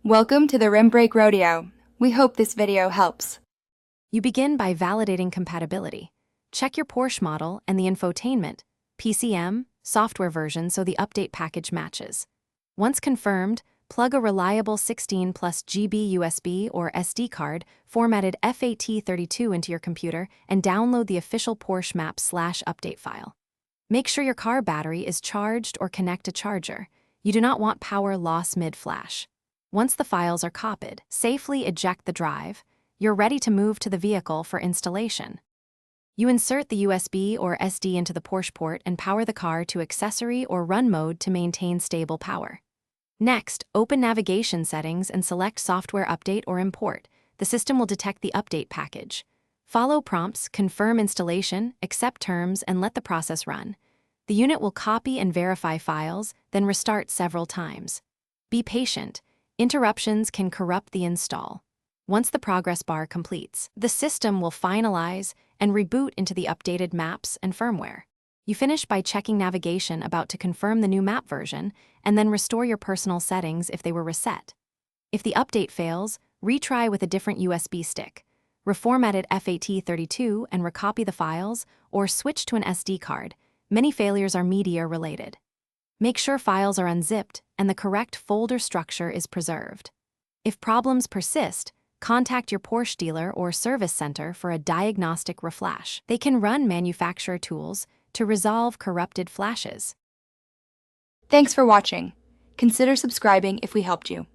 Welcome to the Rim Brake Rodeo. We hope this video helps. You begin by validating compatibility. Check your Porsche model and the infotainment, PCM, software version so the update package matches. Once confirmed, plug a reliable 16 plus GB USB or SD card formatted FAT32 into your computer and download the official Porsche Maps/update file. Make sure your car battery is charged or connect a charger. You do not want power loss mid-flash. Once the files are copied, safely eject the drive. You're ready to move to the vehicle for installation. You insert the USB or SD into the Porsche port and power the car to accessory or run mode to maintain stable power. Next, open navigation settings and select software update or import. The system will detect the update package. Follow prompts, confirm installation, accept terms, and let the process run. The unit will copy and verify files, then restart several times. Be patient. Interruptions can corrupt the install. Once the progress bar completes, the system will finalize and reboot into the updated maps and firmware. You finish by checking navigation about to confirm the new map version and then restore your personal settings if they were reset. If the update fails, retry with a different USB stick. Reformat it FAT32 and recopy the files or switch to an SD card. Many failures are media-related. Make sure files are unzipped and the correct folder structure is preserved. If problems persist, contact your Porsche dealer or service center for a diagnostic reflash. They can run manufacturer tools to resolve corrupted flashes. Thanks for watching. Consider subscribing if we helped you.